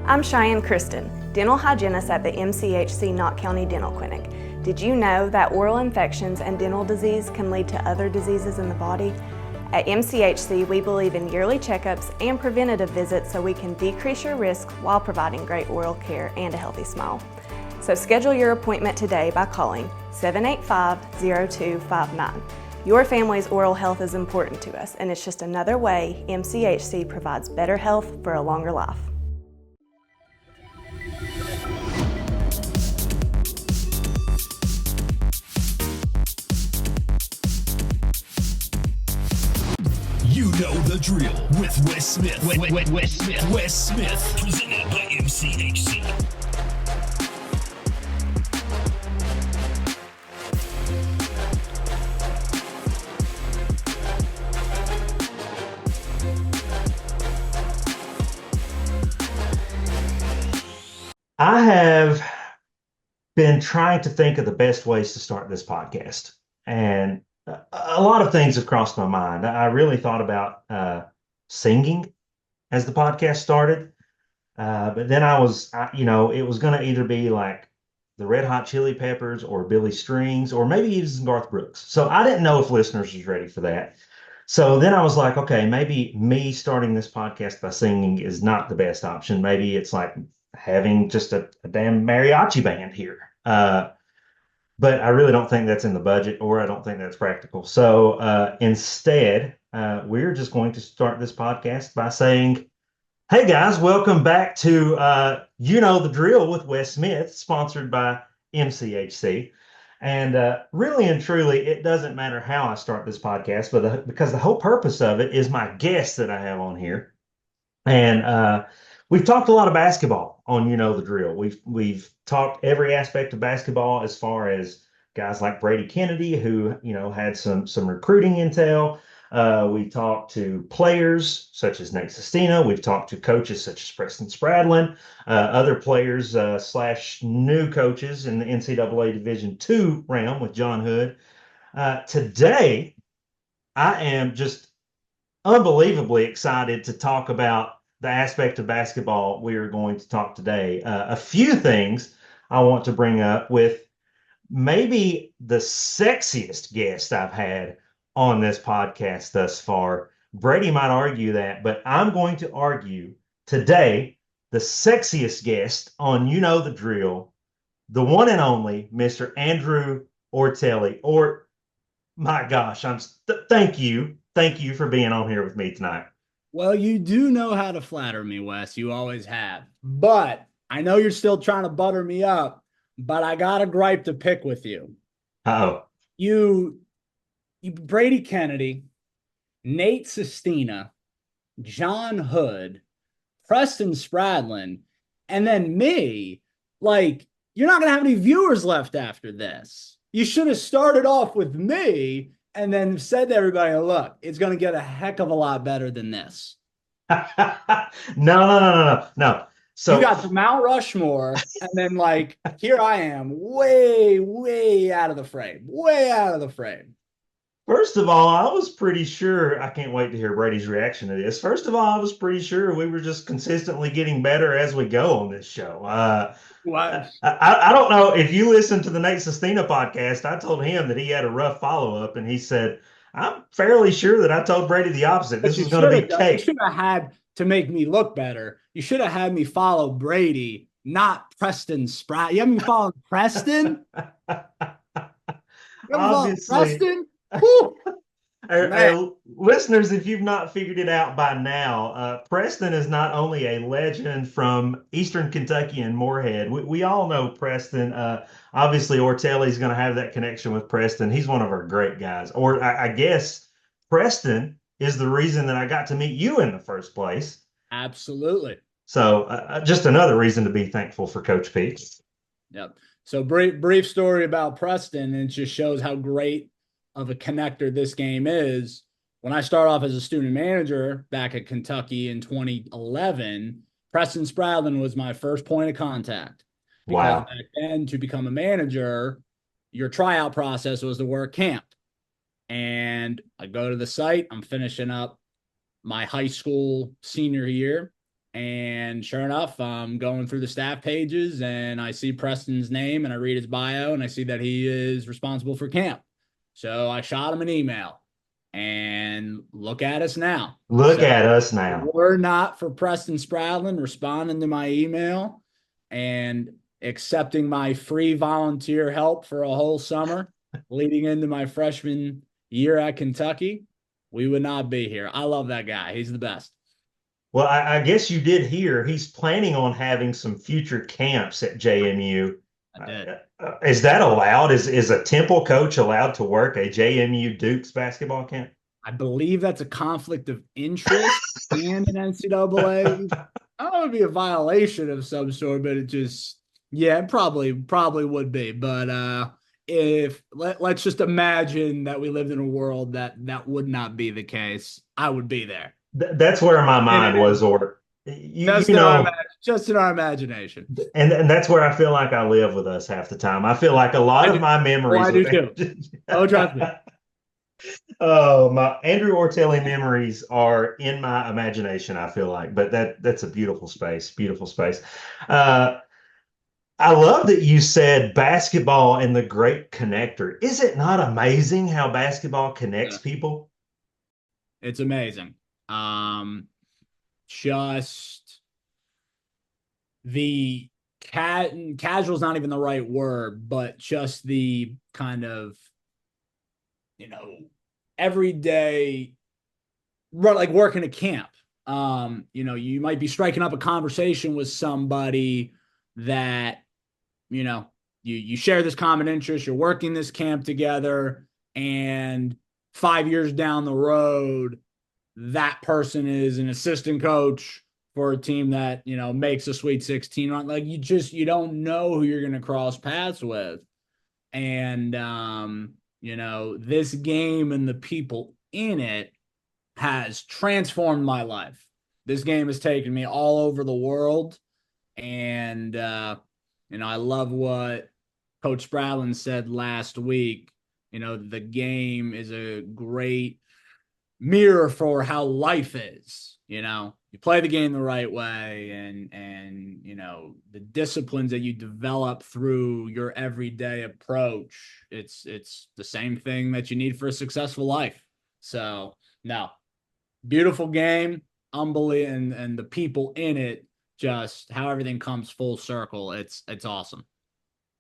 I'm Cheyenne Kristen, dental hygienist at the MCHC Knott County Dental Clinic. Did you know that oral infections and dental disease can lead to other diseases in the body? At MCHC, we believe in yearly checkups and preventative visits so we can decrease your risk while providing great oral care and a healthy smile. So schedule your appointment today by calling 785-0259. Your family's oral health is important to us, and it's just another way MCHC provides better health for a longer life. You know the drill with Wes Smith. Wes Smith, presented by MCHC. I have been trying to think of the best ways to start this podcast, and a lot of things have crossed my mind. I really thought about singing as the podcast started, but then it was going to either be like the Red Hot Chili Peppers or Billy Strings or maybe even Garth Brooks. So I didn't know if listeners was ready for that. So then I was like, okay, maybe me starting this podcast by singing is not the best option. Maybe it's like having just a damn mariachi band here. But I really don't think that's in the budget, or I don't think that's practical. So instead, we're just going to start this podcast by saying, hey guys, welcome back to You Know the Drill with Wes Smith, sponsored by MCHC. And really and truly, it doesn't matter how I start this podcast, but because the whole purpose of it is my guests that I have on here. And we've talked a lot of basketball on You Know the Drill. We've talked every aspect of basketball, as far as guys like Brady Kennedy, who had some recruiting intel. We talked to players such as Nate Sestina. We've talked to coaches such as Preston Spradlin, other players / new coaches in the NCAA Division II realm with John Hood. Today, I am just unbelievably excited to talk about the aspect of basketball we are going to talk today. A few things I want to bring up with maybe the sexiest guest I've had on this podcast thus far. Brady might argue that, but I'm going to argue today the sexiest guest on You Know the Drill, the one and only Mr. Andrew Ortelli. Or, my gosh, thank you for being on here with me tonight. Well, you do know how to flatter me, Wes. You always have. But I know you're still trying to butter me up, but I got a gripe to pick with you. Oh, You Brady Kennedy, Nate Sestina, John Hood, Preston Spradlin, and then me. Like, you're not going to have any viewers left after this. You should have started off with me and then said to everybody, look, it's going to get a heck of a lot better than this. No. So you got the Mount Rushmore, and then here I am, way out of the frame. First of all, I was pretty sure, I can't wait to hear Brady's reaction to this. First of all, I was pretty sure we were just consistently getting better as we go on this show. I don't know if you listened to the Nate Sestina podcast. I told him that he had a rough follow-up, and he said, I'm fairly sure that I told Brady the opposite. This was going to be cake. You should have had, to make me look better, you should have had me follow Brady, not Preston Spratt. You haven't me following Preston? Obviously. Listeners, if you've not figured it out by now, Preston is not only a legend from Eastern Kentucky and Moorhead. We all know Preston. Obviously, Ortelli's going to have that connection with Preston. He's one of our great guys. Or I guess Preston is the reason that I got to meet you in the first place. Absolutely. So just another reason to be thankful for Coach Pete. Yep. So brief story about Preston, and it just shows how great of a connector this game is. When I started off as a student manager back at Kentucky in 2011, Preston Spradlin was my first point of contact. Because back then, to become a manager, your tryout process was to work camp. And I go to the site, I'm finishing up my high school senior year, And sure enough, I'm going through the staff pages and I see Preston's name and I read his bio and I see that he is responsible for camp. So I shot him an email and look at us now. Look So at us now. were not for Preston Spradlin responding to my email and accepting my free volunteer help for a whole summer leading into my freshman year at Kentucky, we would not be here. I love that guy. He's the best. Well, I guess you did hear he's planning on having some future camps at JMU. I did. Is that allowed? Is a Temple coach allowed to work a JMU Dukes basketball camp? I believe that's a conflict of interest and an NCAA. I don't know, it would be a violation of some sort, but it just, yeah, it probably would be. But if let's just imagine that we lived in a world that would not be the case, I would be there. That's where my mind was, or Just you know, just in our imagination. and that's where I feel like I live with us half the time. I feel like a lot of my Oh, memories I do with too. Oh, trust me. Oh, my Andrew Ortelli memories are in my imagination, I feel like, but that's a beautiful space, beautiful space. Uh, I love that you said basketball and the great connector. Is it not amazing how basketball connects Yeah, people? it's amazing. Just the casual is not even the right word, but just the kind of, you know, everyday like working a camp. You might be striking up a conversation with somebody that, you share this common interest, you're working this camp together, and 5 years down the road, that person is an assistant coach for a team that, makes a Sweet 16 run. Like you don't know who you're going to cross paths with. And, this game and the people in it has transformed my life. This game has taken me all over the world. And, I love what Coach Spradlin said last week. The game is a great mirror for how life is. You play the game the right way, and the disciplines that you develop through your everyday approach, it's the same thing that you need for a successful life. So no, beautiful game, unbelievable, and the people in it, just how everything comes full circle. It's awesome.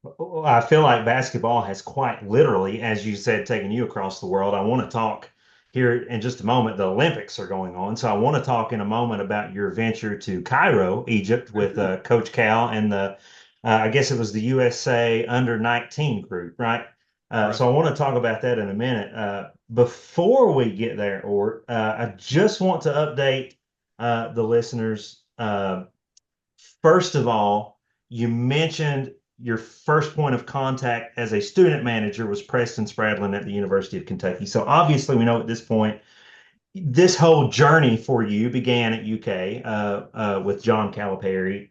Well, I feel like basketball has quite literally, as you said, taken you across the world. I want to talk here in just a moment. The Olympics are going on, so I want to talk in a moment about your venture to Cairo, Egypt, with Coach Cal and I guess it was the USA under 19 group, right? Correct. So I want to talk about that in a minute. Before we get there, or I just want to update the listeners. First of all, you mentioned your first point of contact as a student manager was Preston Spradlin at the University of Kentucky. So obviously, we know at this point, this whole journey for you began at UK with John Calipari.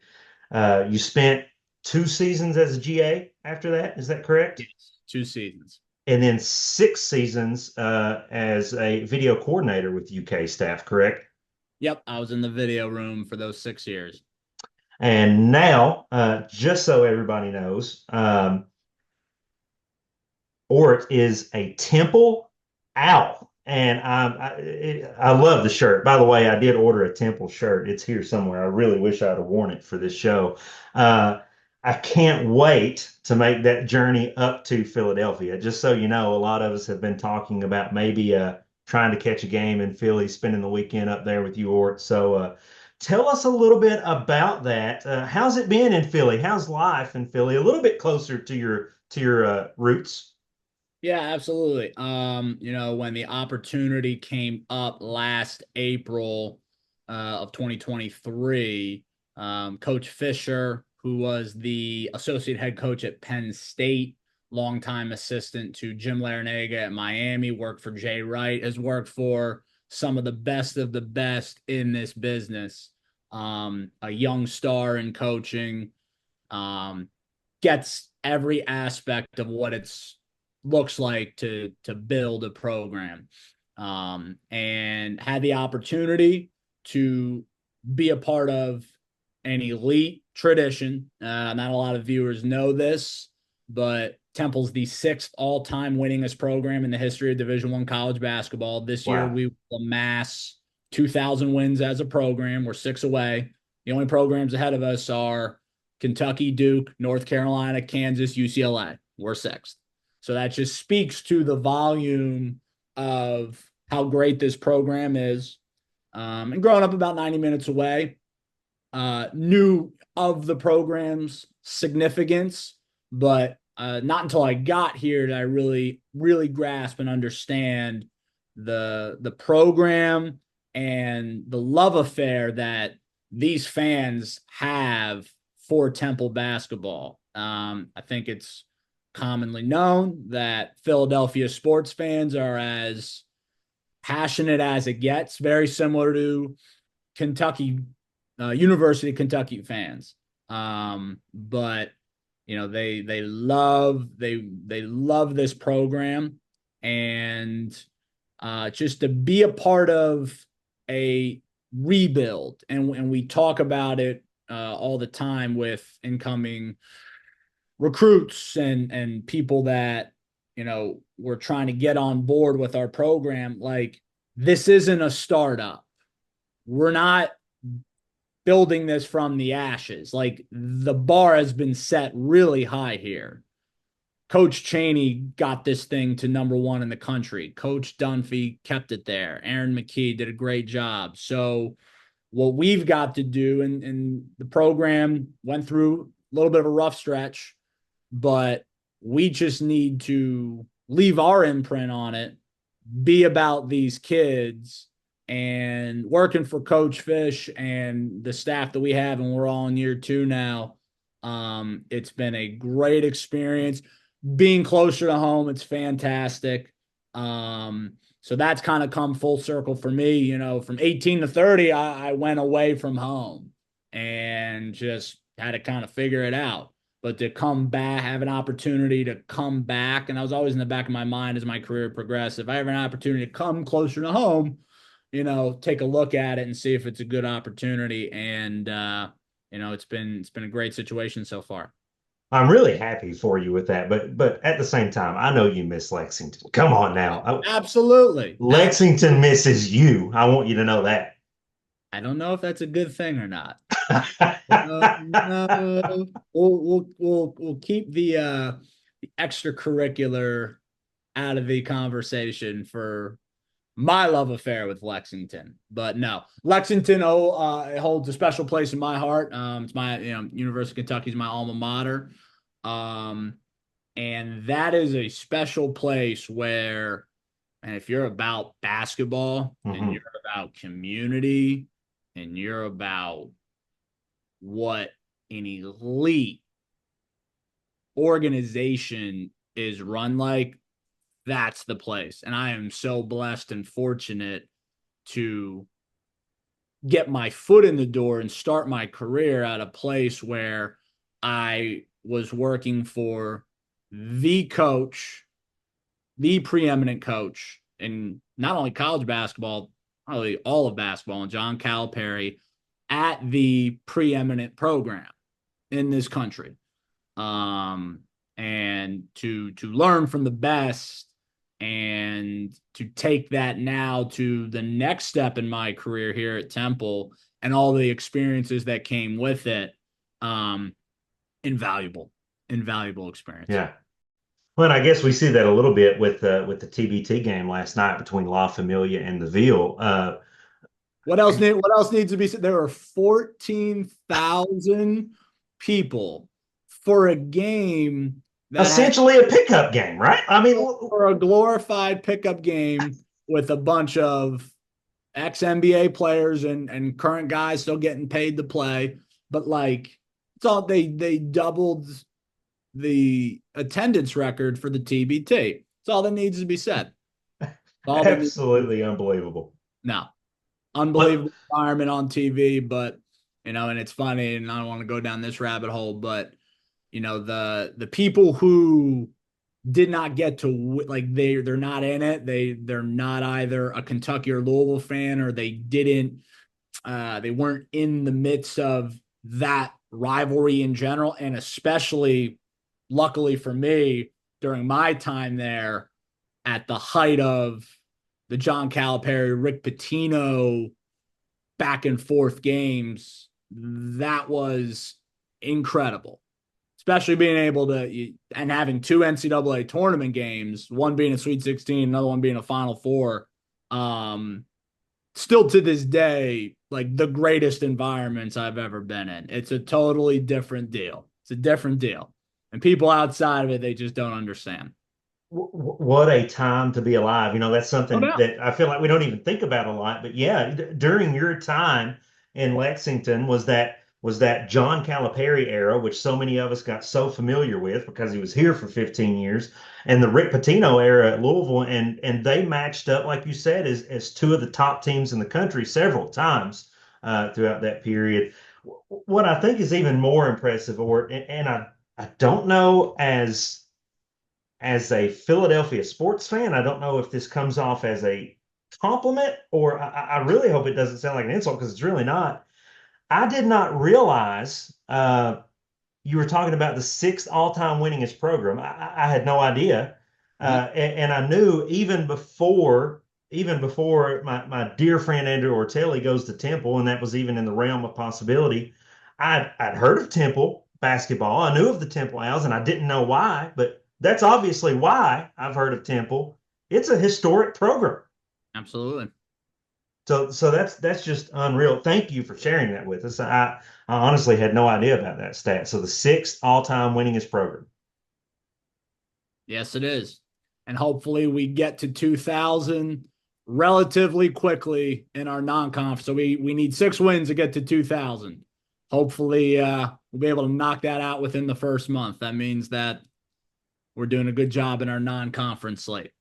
You spent 2 seasons as a GA after that. Is that correct? Yes, 2 seasons. And then 6 seasons as a video coordinator with UK staff, correct? Yep, I was in the video room for those 6 years. And now, just so everybody knows, Ort is a Temple Owl. And I love the shirt. By the way, I did order a Temple shirt. It's here somewhere. I really wish I'd have worn it for this show. I can't wait to make that journey up to Philadelphia. Just so you know, a lot of us have been talking about maybe trying to catch a game in Philly, spending the weekend up there with you, Ort. So tell us a little bit about that. How's it been in Philly? How's life in Philly? A little bit closer to your roots. Yeah, absolutely. When the opportunity came up last April of 2023, Coach Fisher, who was the associate head coach at Penn State, longtime assistant to Jim Larinaga at Miami, worked for Jay Wright, has worked for some of the best in this business. A young star in coaching, gets every aspect of what it's looks like to build a program, and had the opportunity to be a part of an elite tradition. Not a lot of viewers know this, but Temple's the 6th all-time winningest program in the history of Division I college basketball. This year, Wow. we will amass 2,000 wins as a program. We're 6 away. The only programs ahead of us are Kentucky, Duke, North Carolina, Kansas, UCLA. We're 6th. So that just speaks to the volume of how great this program is. And growing up about 90 minutes away, knew of the program's significance, but not until I got here did I really, really grasp and understand the program and the love affair that these fans have for Temple basketball. I think it's commonly known that Philadelphia sports fans are as passionate as it gets, very similar to Kentucky, University of Kentucky fans. But they love this program, and just to be a part of a rebuild, and we talk about it all the time with incoming recruits and people that we're trying to get on board with our program. Like, this isn't a startup. We're not building this from the ashes. Like, the bar has been set really high here. Coach Chaney got this thing to #1 in the country. Coach Dunphy kept it there. Aaron McKee did a great job. So what we've got to do, and the program went through a little bit of a rough stretch, but we just need to leave our imprint on it, be about these kids, and working for Coach Fish and the staff that we have, and we're all in year 2 now. It's been a great experience. Being closer to home, it's fantastic. So that's kind of come full circle for me. From 18 to 30, I went away from home and just had to kind of figure it out. But to come back, have an opportunity to come back, and I was always in the back of my mind as my career progressed, if I have an opportunity to come closer to home, take a look at it and see if it's a good opportunity. And it's been a great situation so far. I'm really happy for you with that, but at the same time, I know you miss Lexington. Come on now. Absolutely. Lexington misses you. I want you to know that. I don't know if that's a good thing or not. No, we'll keep the extracurricular out of the conversation for my love affair with Lexington. But no, Lexington it holds a special place in my heart. It's my University of Kentucky is my alma mater, and that is a special place where, and if you're about basketball and you're about community and you're about what an elite organization is run like, that's the place. And I am so blessed and fortunate to get my foot in the door and start my career at a place where I was working for the coach, the preeminent coach in not only college basketball, probably all of basketball, and John Calipari, at the preeminent program in this country. And to learn from the best and to take that now to the next step in my career here at Temple and all the experiences that came with it, invaluable experience. Yeah. Well, I guess we see that a little bit with the TBT game last night between La Familia and the Ville. What else needs to be said? There are 14,000 people for a game that essentially a pickup game, right? I mean, for a glorified pickup game with a bunch of ex-NBA players and current guys still getting paid to play. But it's all they doubled the attendance record for the TBT. It's all that needs to be said. Absolutely unbelievable. No. Unbelievable environment on TV, but and it's funny, and I don't want to go down this rabbit hole, but the people who did not get to they're not in it. They're not either a Kentucky or Louisville fan, or they didn't They weren't in the midst of that rivalry in general, and especially, luckily for me, during my time there, at the height of the John Calipari, Rick Pitino back and forth games, that was incredible. Especially being able to, and having two NCAA tournament games, one being a Sweet 16, another one being a Final Four. Still to this day, like the greatest environments I've ever been in. It's a totally different deal. It's a different deal. And people outside of it, they just don't understand. What a time to be alive. That's No something doubt. that I feel like we don't even think about a lot. But yeah, during your time in Lexington was that John Calipari era, which so many of us got so familiar with because he was here for 15 years, and the Rick Pitino era at Louisville, and they matched up, like you said, as two of the top teams in the country several times throughout that period. What I think is even more impressive, and I don't know as a Philadelphia sports fan, I don't know if this comes off as a compliment, or I really hope it doesn't sound like an insult, because it's really not. I did not realize you were talking about the sixth all-time winningest program. I had no idea, Yeah. and I knew even before my dear friend Andrew Ortelli goes to Temple, and that was even in the realm of possibility. I'd heard of Temple basketball. I knew of the Temple Owls, and I didn't know why, but that's obviously why I've heard of Temple. It's a historic program. Absolutely. So that's just unreal. Thank you for sharing that with us. I honestly had no idea about that stat. So the sixth all-time winningest program. Yes, it is. And hopefully we get to 2,000 relatively quickly in our non-conf. So we need 6 wins to get to 2,000. Hopefully we'll be able to knock that out within the first month. That means that we're doing a good job in our non-conference slate.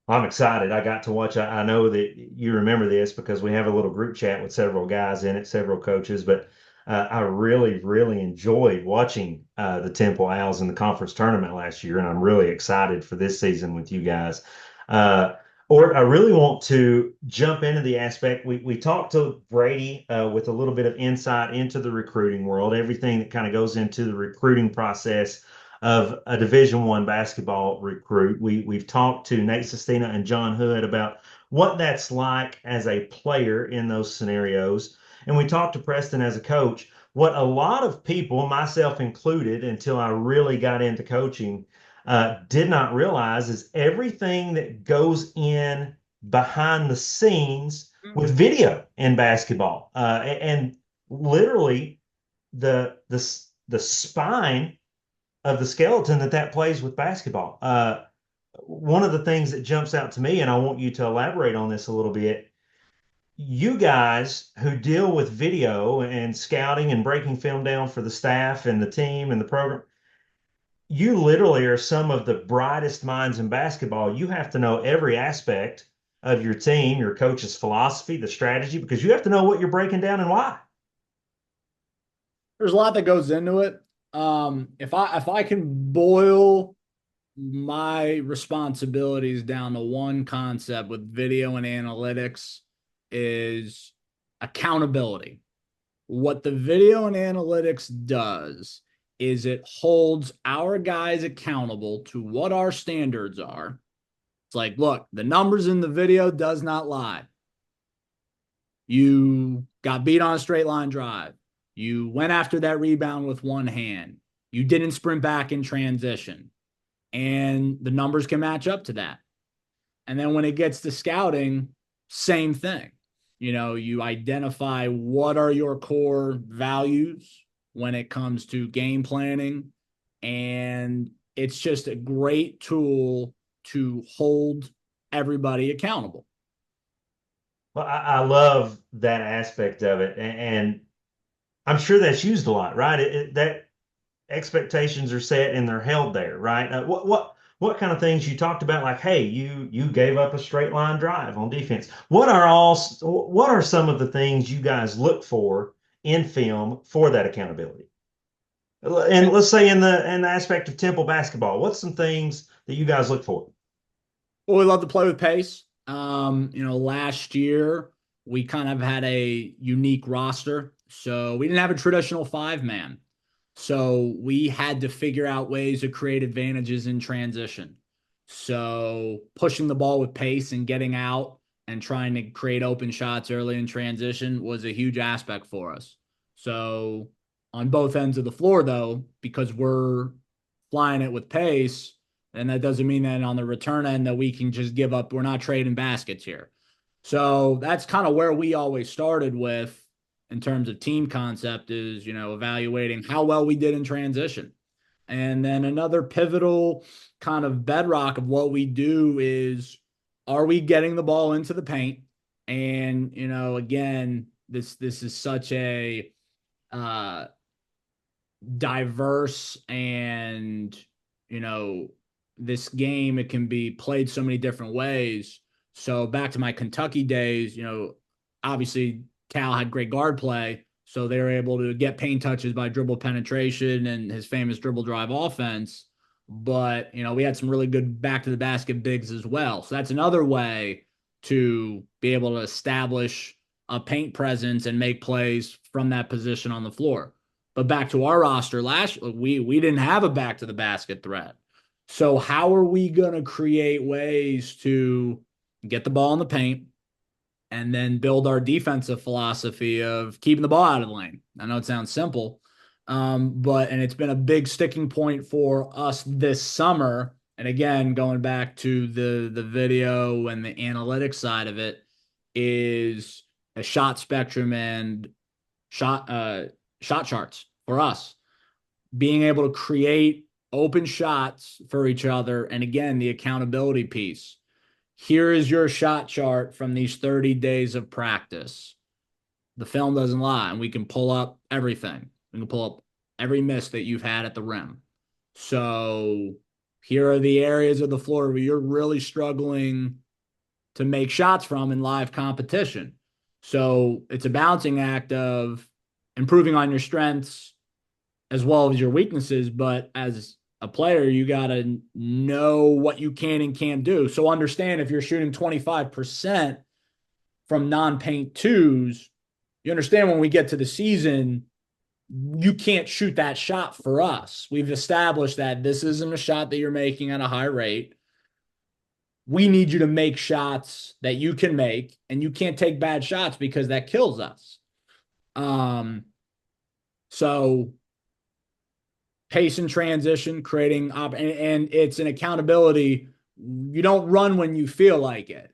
I'm excited. I got to watch. I know that you remember this because we have a little group chat with several guys in it, several coaches, but I really, really enjoyed watching the Temple Owls in the conference tournament last year, and I'm really excited for this season with you guys. Or I really want to jump into the aspect. We talked to Brady with a little bit of insight into the recruiting world, everything that kind of goes into the recruiting process of a Division I basketball recruit. We've talked to Nate Sestina and John Hood about what that's like as a player in those scenarios. And we talked to Preston as a coach. What a lot of people, myself included, until I really got into coaching, did not realize is everything that goes in behind the scenes with video in basketball, and literally the spine of the skeleton that plays with basketball. One of the things that jumps out to me, and I want you to elaborate on this a little bit, you guys who deal with video and scouting and breaking film down for the staff and the team and the program, you literally are some of the brightest minds in basketball. You have to know every aspect of your team, your coach's philosophy, the strategy, because you have to know what you're breaking down and why. There's a lot that goes into it. If I can boil my responsibilities down to one concept with video and analytics, is accountability. What the video and analytics does is it holds our guys accountable to what our standards are. It's like, look, the numbers in the video does not lie. You got beat on a straight line drive. You went after that rebound with one hand. You didn't sprint back in transition. And the numbers can match up to that. And then when it gets to scouting, same thing. You identify what are your core values when it comes to game planning. And it's just a great tool to hold everybody accountable. Well, I love that aspect of it. And I'm sure that's used a lot, right? That expectations are set and they're held there, right? What kind of things you talked about? Like, hey, you gave up a straight line drive on defense. What are some of the things you guys look for in film for that accountability? And let's say in the aspect of Temple basketball, what's some things that you guys look for? Well, we love to play with pace. Last year we kind of had a unique roster. So we didn't have a traditional 5-man. So we had to figure out ways to create advantages in transition. So pushing the ball with pace and getting out and trying to create open shots early in transition was a huge aspect for us. So on both ends of the floor, though, because we're flying it with pace, and that doesn't mean that on the return end that we can just give up. We're not trading baskets here. So that's kind of where we always started with in terms of team concept is, evaluating how well we did in transition. And then another pivotal kind of bedrock of what we do is, are we getting the ball into the paint? And, again, this is such a diverse and, this game, it can be played so many different ways. So back to my Kentucky days, obviously Cal had great guard play, so they were able to get paint touches by dribble penetration and his famous dribble drive offense. But, we had some really good back to the basket bigs as well. So that's another way to be able to establish a paint presence and make plays from that position on the floor. But back to our roster last, we didn't have a back to the basket threat. So how are we going to create ways to get the ball in the paint and then build our defensive philosophy of keeping the ball out of the lane? I know it sounds simple, but it's been a big sticking point for us this summer. And again, going back to the video and the analytics side of it, is a shot spectrum and shot charts for us, being able to create open shots for each other. And again, the accountability piece. Here is your shot chart from these 30 days of practice. The film doesn't lie, and we can pull up everything. We can pull up every miss that you've had at the rim. So here are the areas of the floor where you're really struggling to make shots from in live competition. So it's a balancing act of improving on your strengths as well as your weaknesses. But as a player, you got to know what you can and can't do. So understand, if you're shooting 25% from non-paint twos, you understand when we get to the season, you can't shoot that shot for us. We've established that this isn't a shot that you're making at a high rate. We need you to make shots that you can make, and you can't take bad shots because that kills us. So pace and transition, creating and it's an accountability. You don't run when you feel like it.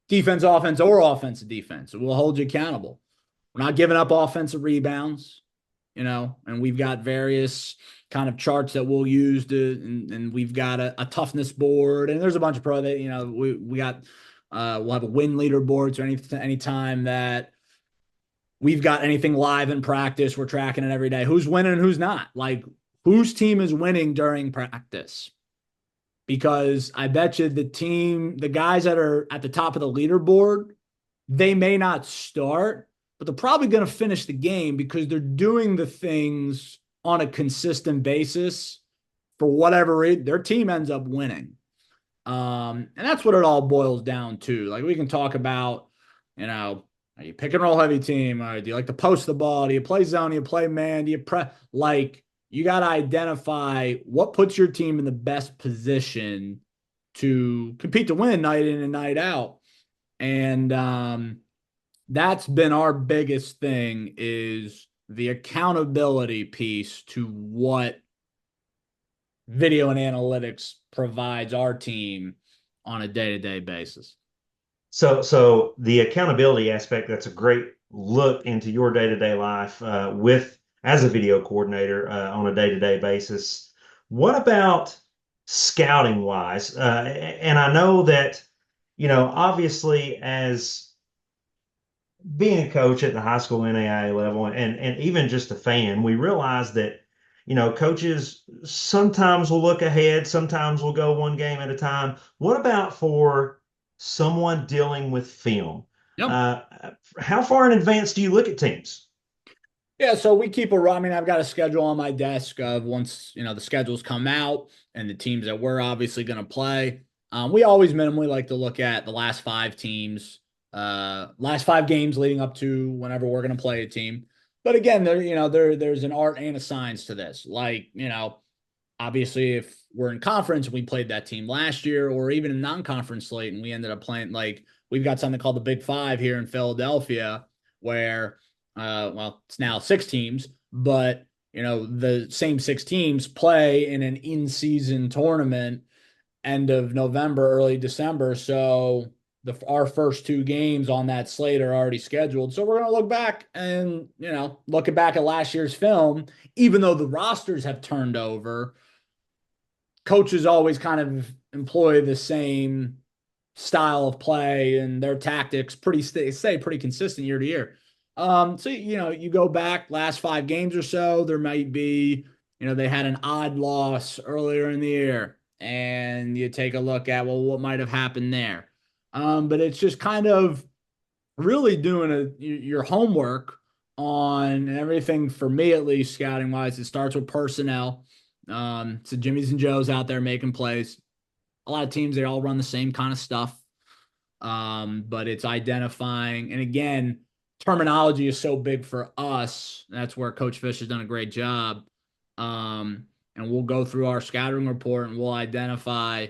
Defense, offense, or offensive defense. We'll hold you accountable. We're not giving up offensive rebounds, and we've got various kind of charts that we'll use and we've got a toughness board, and there's a bunch of pro that, we got, we'll have a win leaderboard. So any time that we've got anything live in practice, we're tracking it every day. Who's winning and who's not? Like, whose team is winning during practice? Because I bet you the guys that are at the top of the leaderboard, they may not start, but they're probably going to finish the game because they're doing the things on a consistent basis. For whatever reason, their team ends up winning. And that's what it all boils down to. Like, we can talk about, are you pick and roll heavy team? Or do you like to post the ball? Do you play zone? Do you play man? Do you you got to identify what puts your team in the best position to compete to win night in and night out. And that's been our biggest thing, is the accountability piece to what video and analytics provides our team on a day-to-day basis. So the accountability aspect, that's a great look into your day-to-day life as a video coordinator on a day-to-day basis. What about scouting wise? And I know that, obviously, as being a coach at the high school NAIA level and even just a fan, we realize that, coaches sometimes will look ahead, sometimes will go one game at a time. What about for someone dealing with film? Yep. How far in advance do you look at teams? Yeah, so we keep I've got a schedule on my desk of once, the schedules come out and the teams that we're obviously going to play. We always minimally like to look at the last 5 teams last 5 games leading up to whenever we're going to play a team. But again, there's an art and a science to this. Like, obviously, if we're in conference and we played that team last year, or even in non-conference slate and we ended up playing, like, we've got something called the Big Five here in Philadelphia, where well, it's now 6 teams, but the same 6 teams play in an in-season tournament end of November, early December. So our first 2 games on that slate are already scheduled. So we're going to look back and, looking back at last year's film, even though the rosters have turned over, coaches always kind of employ the same style of play and their tactics stay pretty consistent year to year. So you go back last 5 games or so, there might be, they had an odd loss earlier in the year, and you take a look at, well, what might have happened there. But it's just kind of really doing your homework on everything. For me, at least, scouting wise, it starts with personnel. So Jimmys and Joes out there making plays. A lot of teams, they all run the same kind of stuff. But it's identifying, and again, terminology is so big for us. That's where Coach Fish has done a great job. And we'll go through our scouting report and we'll identify,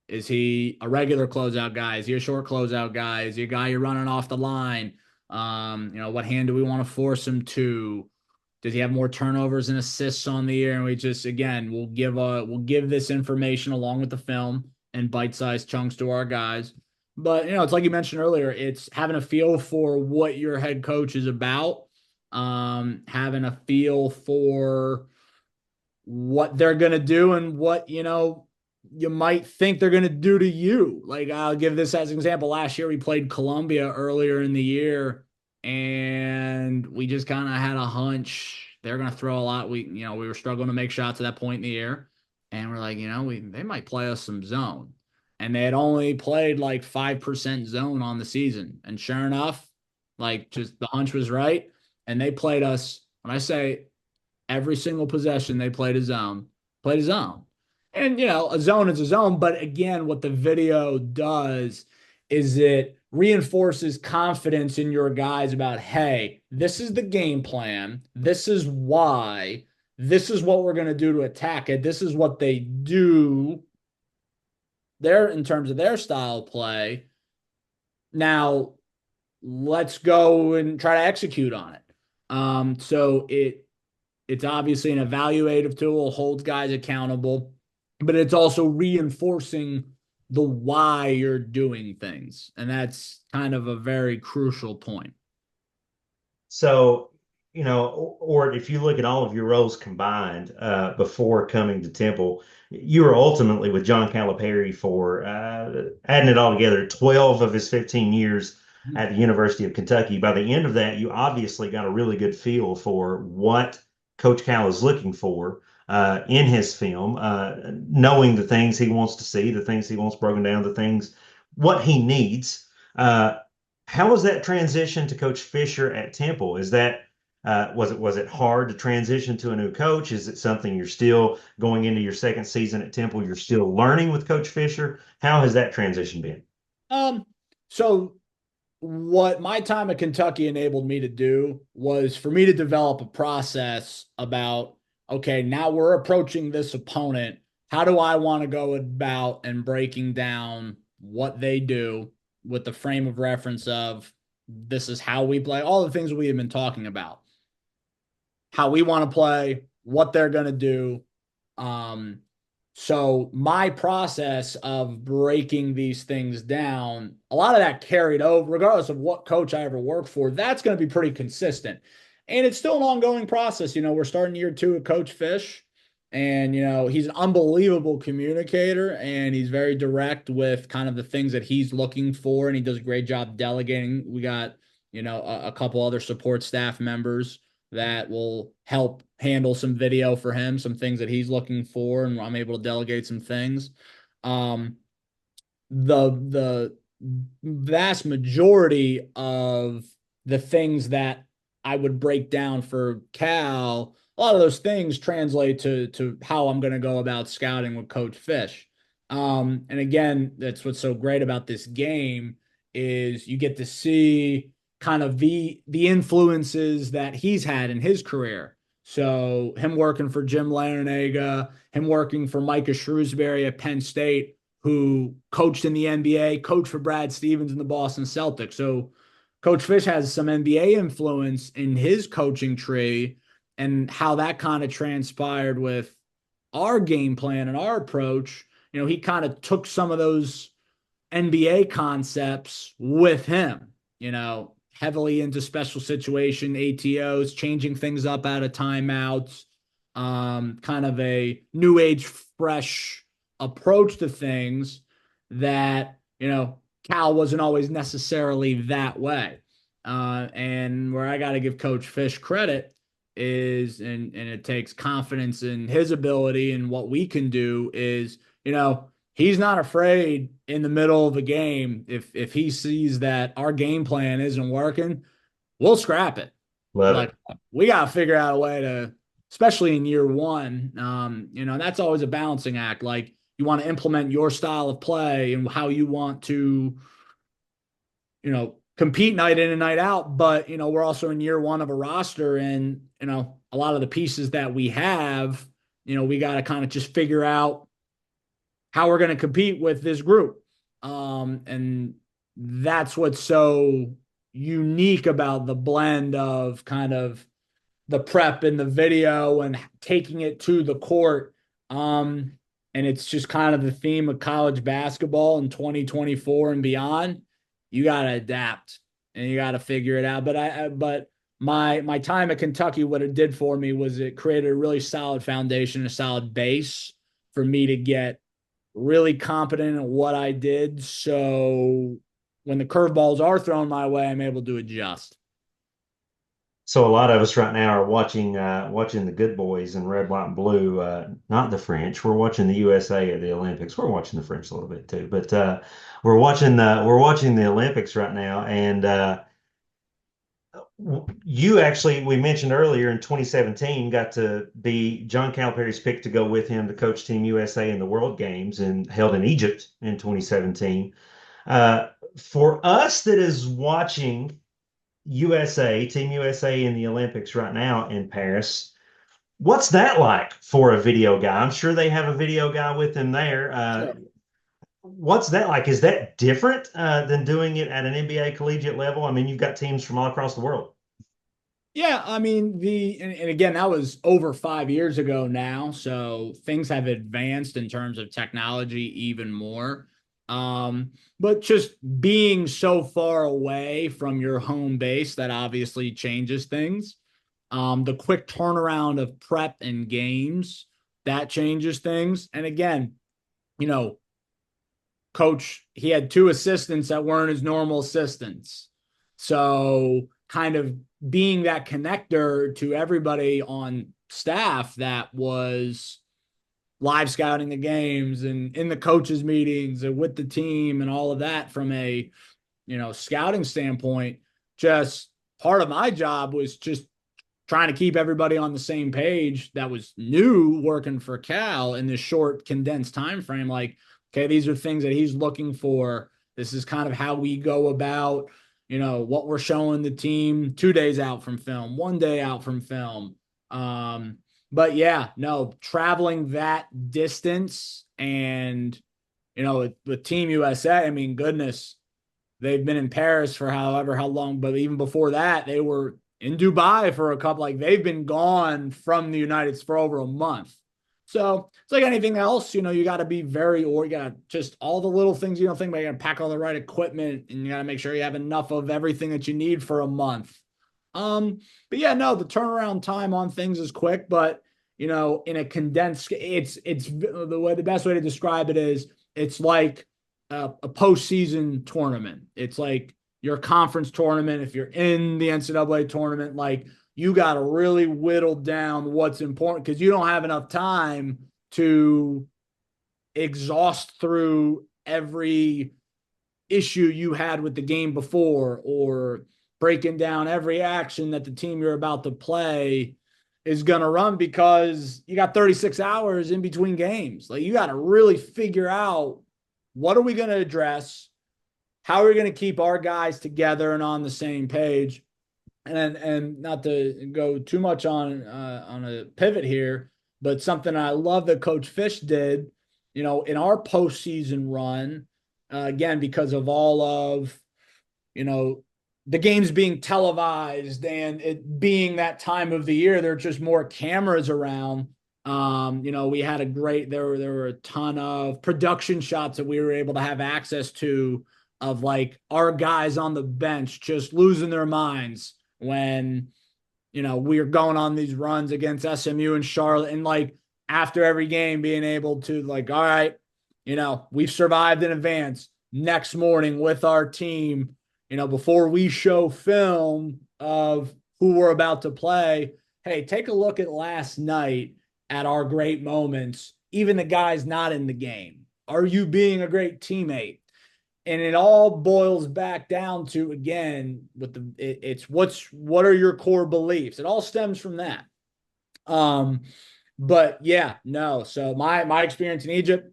is he a regular closeout guy? Is he a short closeout guy? Is he a guy you're running off the line? What hand do we want to force him to? Does he have more turnovers and assists on the year? And we just, again, we'll give this information along with the film and bite-sized chunks to our guys. But, it's like you mentioned earlier, it's having a feel for what your head coach is about, having a feel for what they're going to do and what, you might think they're going to do to you. Like, I'll give this as an example. Last year, we played Columbia earlier in the year, and we just kind of had a hunch they're going to throw a lot. We were struggling to make shots at that point in the year, and we're like, they might play us some zone. And they had only played like 5% zone on the season. And sure enough, like, just the hunch was right. And they played us, when I say every single possession, they played a zone. And, a zone is a zone. But again, what the video does is it reinforces confidence in your guys about, hey, this is the game plan. This is why. This is what we're going to do to attack it. This is what they do there in terms of their style of play. Now, let's go and try to execute on it. So it's obviously an evaluative tool, holds guys accountable, but it's also reinforcing the why you're doing things. And that's kind of a very crucial point. So, or if you look at all of your roles combined before coming to Temple, you were ultimately with John Calipari for adding it all together, 12 of his 15 years at the University of Kentucky. By the end of that, you obviously got a really good feel for what Coach Cal is looking for in his film, knowing the things he wants to see, the things he wants broken down, what he needs. How was that transition to Coach Fisher at Temple? Is that was it hard to transition to a new coach? Is it something you're still going into your second season at Temple? You're still learning with Coach Fisher. How has that transition been? So what my time at Kentucky enabled me to do was for me to develop a process about, okay, now we're approaching this opponent. How do I want to go about and breaking down what they do with the frame of reference of this is how we play, all the things we have been talking about, how we want to play, what they're going to do. So my process of breaking these things down, a lot of that carried over, regardless of what coach I ever worked for, that's going to be pretty consistent. And it's still an ongoing process. We're starting year 2 with Coach Fish, and, he's an unbelievable communicator, and he's very direct with kind of the things that he's looking for, and he does a great job delegating. We got, a couple other support staff members that will help handle some video for him, some things that he's looking for, and I'm able to delegate some things. The vast majority of the things that I would break down for Cal, a lot of those things translate to how I'm going to go about scouting with Coach Fish. And again, that's what's so great about this game is you get to see kind of the influences that he's had in his career. So him working for Jim Larinaga, him working for Micah Shrewsbury at Penn State, who coached in the NBA, coached for Brad Stevens in the Boston Celtics. So Coach Fish has some NBA influence in his coaching tree, and how that kind of transpired with our game plan and our approach. He kind of took some of those NBA concepts with him, heavily into special situation, ATOs, changing things up out of timeouts, kind of a new age, fresh approach to things that, Cal wasn't always necessarily that way. And where I got to give Coach Fish credit is, and it takes confidence in his ability and what we can do is, he's not afraid in the middle of a game. If he sees that our game plan isn't working, we'll scrap it. Love Like, it. we got to figure out a way to, especially in year one, that's always a balancing act. Like, you want to implement your style of play and how you want to, compete night in and night out. But, we're also in year one of a roster, and, a lot of the pieces that we have, we got to kind of just figure out how we're going to compete with this group. And that's what's so unique about the blend of kind of the prep and the video and taking it to the court. And it's just kind of the theme of college basketball in 2024 and beyond. You got to adapt and you got to figure it out. But my time at Kentucky, what it did for me was it created a really solid foundation, a solid base for me to get really competent at what I did. So when the curveballs are thrown my way, I'm able to adjust. So a lot of us right now are watching the good boys in red, white, and blue. Not the French. We're watching the USA at the Olympics. We're watching the French a little bit too, but we're watching the Olympics right now. And we mentioned earlier in 2017 got to be John Calipari's pick to go with him to coach Team USA in the World Games and held in Egypt in 2017. For us that is watching Team USA in the Olympics right now in Paris. What's that like for a video guy? I'm sure they have a video guy with them there. Sure. What's that like? Is that different than doing it at an NBA collegiate level? I mean, you've got teams from all across the world. Yeah, I mean, and again, that was over 5 years ago now, so things have advanced in terms of technology even more. But just being so far away from your home base, that obviously changes things. The quick turnaround of prep and games, that changes things. And again, Coach, he had two assistants that weren't his normal assistants. So kind of being that connector to everybody on staff that was live scouting the games and in the coaches meetings and with the team and all of that from a, scouting standpoint, just part of my job was just trying to keep everybody on the same page that was new working for Cal in this short condensed time frame. Like, okay, these are things that he's looking for. This is kind of how we go about, what we're showing the team 2 days out from film, 1 day out from film. But yeah, no, traveling that distance and, with Team USA, I mean, goodness, they've been in Paris for how long, but even before that, they were in Dubai for a couple, like they've been gone from the United States for over a month. So it's like anything else, you got to be you got to just all the little things you don't think about. You got to pack all the right equipment and you got to make sure you have enough of everything that you need for a month. But yeah, no, the turnaround time on things is quick, but in a condensed, it's the best way to describe it is it's like a postseason tournament. It's like your conference tournament. If you're in the NCAA tournament, like you got to really whittle down what's important because you don't have enough time to exhaust through every issue you had with the game before or breaking down every action that the team you're about to play is going to run because you got 36 hours in between games. Like you got to really figure out what are we going to address? how are we going to keep our guys together and on the same page? And not to go too much on a pivot here, but something I love that Coach Fish did, in our postseason run, again, because of all of, the games being televised and it being that time of the year, there are just more cameras around. We had there were a ton of production shots that we were able to have access to of like our guys on the bench just losing their minds when, we are going on these runs against SMU and Charlotte, and like after every game being able to like, all right, we've survived in advance. Next morning with our team, before we show film of who we're about to play, hey, take a look at last night at our great moments, even the guys not in the game. Are you being a great teammate? And it all boils back down to, again, what are your core beliefs? It all stems from that. But yeah, no. So my experience in Egypt,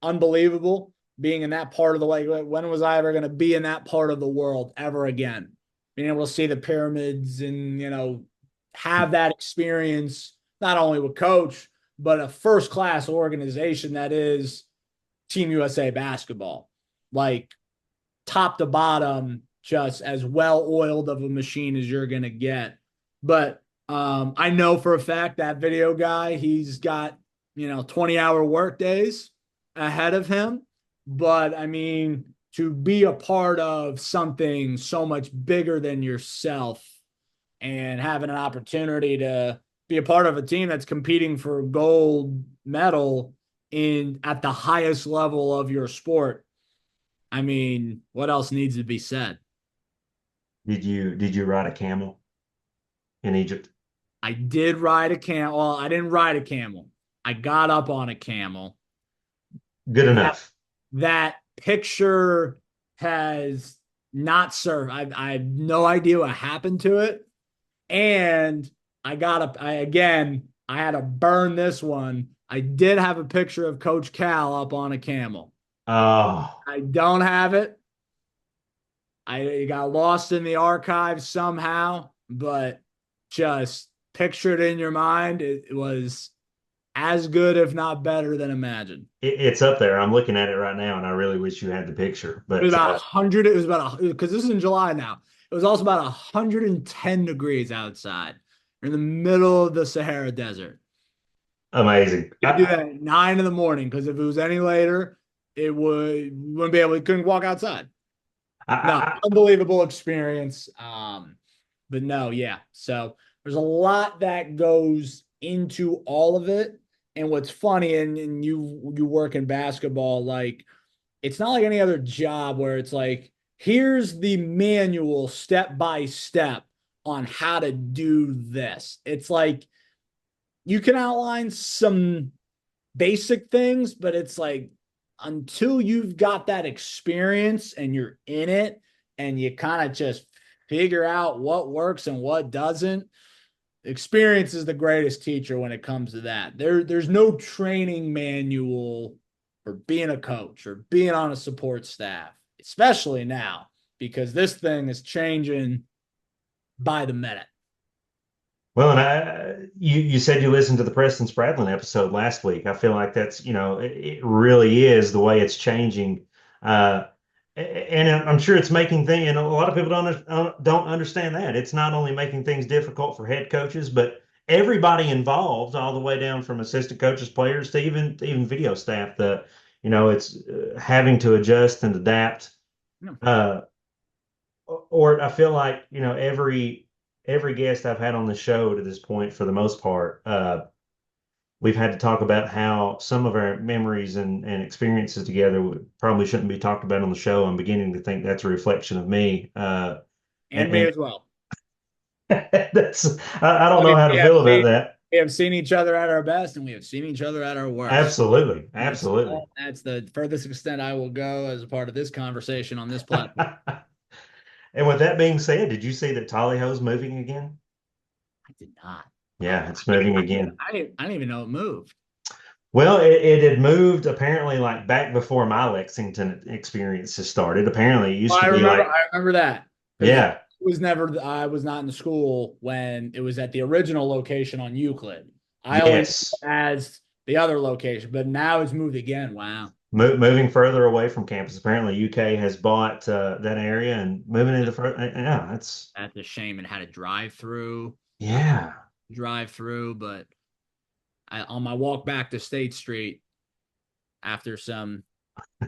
unbelievable. Being in that part of the way, when was I ever going to be in that part of the world ever again? Being able to see the pyramids and have that experience, not only with Coach, but a first-class organization that is Team USA basketball. Like top to bottom, just as well-oiled of a machine as you're going to get. But I know for a fact that video guy, he's got 20-hour work days ahead of him. But I mean, to be a part of something so much bigger than yourself and having an opportunity to be a part of a team that's competing for gold medal at the highest level of your sport. I mean, what else needs to be said? Did you ride a camel in Egypt? I did ride a camel. Well, I didn't ride a camel. I got up on a camel. Good enough. That picture has not served. I have no idea what happened to it. And I had to burn this one. I did have a picture of Coach Cal up on a camel. Oh, I don't have it. It got lost in the archives somehow, but just picture it in your mind. It was as good, if not better, than imagined. it's up there. I'm looking at it right now, and I really wish you had the picture. But It was about 100. It was because this is in July now. It was also about 110 degrees outside. We're in the middle of the Sahara Desert. Amazing. You do that at 9 in the morning because if it was any later, we wouldn't be able. We couldn't walk outside. Unbelievable experience. But no, yeah. So there's a lot that goes into all of it. And what's funny, and you work in basketball, like it's not like any other job where it's like, here's the manual step by step on how to do this. It's like you can outline some basic things, but it's like until you've got that experience and you're in it and you kind of just figure out what works and what doesn't, experience is the greatest teacher when it comes to that. There's no training manual for being a coach or being on a support staff, especially now, because this thing is changing by the minute. Well, and you said you listened to the Preston Spradlin episode last week. I feel like that's, it really is the way it's changing. And I'm sure it's making things, and a lot of people don't understand that. It's not only making things difficult for head coaches, but everybody involved, all the way down from assistant coaches, players, to even video staff. It's having to adjust and adapt. Or I feel like, every guest I've had on the show to this point, for the most part, we've had to talk about how some of our memories and experiences together probably shouldn't be talked about on the show. I'm beginning to think that's a reflection of me. And me as well. I don't know how to feel about that. We have seen each other at our best, and we have seen each other at our worst. Absolutely. That's the furthest extent I will go as a part of this conversation on this platform. And with that being said, did you see that Tallyho's moving again? I did not. Yeah, it's moving again. I didn't even know it moved. Well, it had moved apparently like back before my Lexington experiences started. Apparently, it used to be like, I remember that because yeah, I was not in the school when it was at the original location on Euclid. I only knew it yes, as the other location, but now it's moved again. Wow. moving further away from campus. Apparently, UK has bought that area and moving into further. Yeah, that's That's a shame and had to yeah. drive through, but on my walk back to State Street after some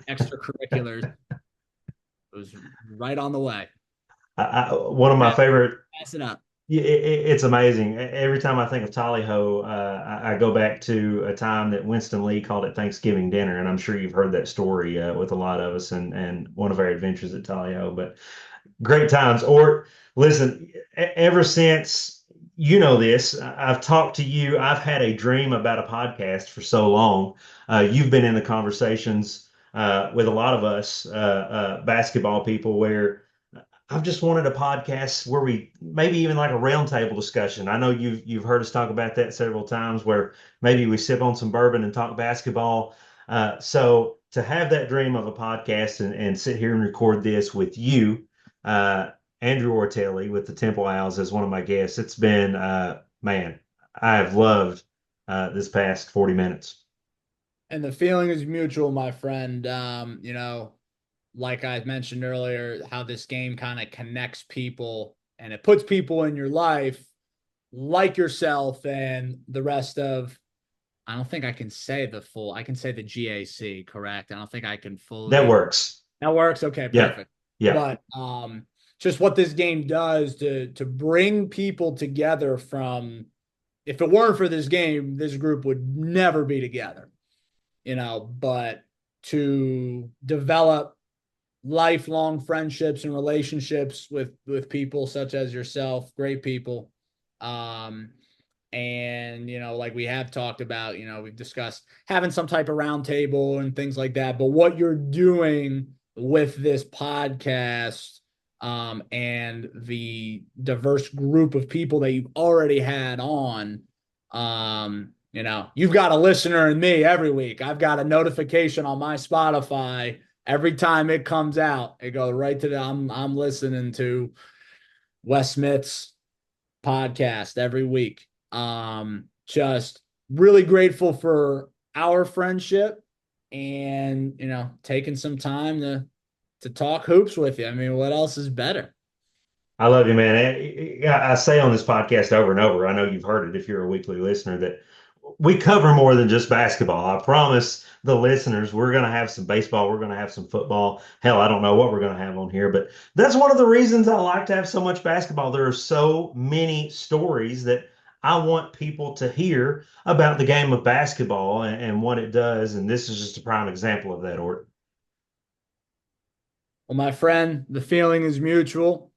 extracurriculars, it was right on the way. One of my favorite. Pass it up. Yeah, it's amazing. Every time I think of Tally-Ho, I go back to a time that Winston Lee called it Thanksgiving dinner, and I'm sure you've heard that story with a lot of us and one of our adventures at Tally-Ho. But great times. Or listen, ever since you know this, I've talked to you. I've had a dream about a podcast for so long. You've been in the conversations with a lot of us basketball people where I've just wanted a podcast where we maybe even like a roundtable discussion. I know you've heard us talk about that several times, where maybe we sip on some bourbon and talk basketball. So to have that dream of a podcast and sit here and record this with you, uh, Andrew Ortelli with the Temple Owls as one of my guests, it's been man, I have loved this past 40 minutes. And the feeling is mutual, my friend. Like I mentioned earlier, how this game kind of connects people and it puts people in your life like yourself and the rest of, I don't think I can say I can say the GAC, correct? I don't think I can That fully. works. That works. Okay, Yeah. perfect. Yeah. But just what this game does to bring people together from, if it weren't for this game, this group would never be together, but to develop lifelong friendships and relationships with people such as yourself, great people. And like we have talked about, we've discussed having some type of roundtable and things like that. But what you're doing with this podcast, and the diverse group of people that you've already had on, you've got a listener in me every week. I've got a notification on my Spotify every time it comes out. It goes right to I'm listening to Wes Smith's podcast every week. Just really grateful for our friendship and taking some time to talk hoops with you. I mean, what else is better? I love you, man. I say on this podcast over and over, I know you've heard it if you're a weekly listener, that we cover more than just basketball. I promise the listeners we're going to have some baseball. We're going to have some football. Hell, I don't know what we're going to have on here, but that's one of the reasons I like to have so much basketball. There are so many stories that I want people to hear about the game of basketball and what it does. And this is just a prime example of that, Ort. Well, my friend, the feeling is mutual.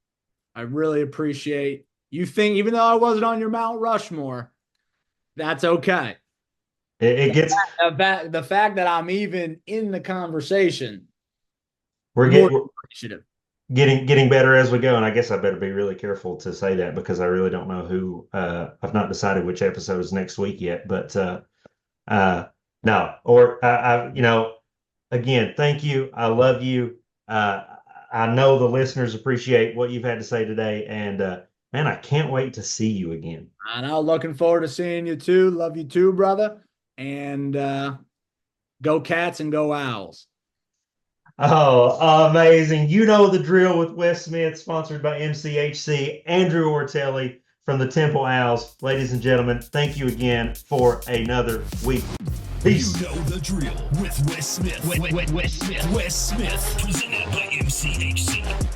I really appreciate you think, even though I wasn't on your Mount Rushmore, that's okay. It gets the fact that I'm even in the conversation. We're appreciative. Getting better as we go, and I guess I better be really careful to say that because I really don't know who. I've not decided which episode is next week yet, but no. Or again, thank you. I love you. I know the listeners appreciate what you've had to say today, and man, I can't wait to see you again. I know. Looking forward to seeing you too. Love you too, brother. And go Cats and go Owls. Oh, amazing. You know the drill with Wes Smith, sponsored by MCHC. Andrew Ortelli from the Temple Owls. Ladies and gentlemen, thank you again for another week. Peace. You know the drill with Wes Smith. Wes Smith, presented by MCHC.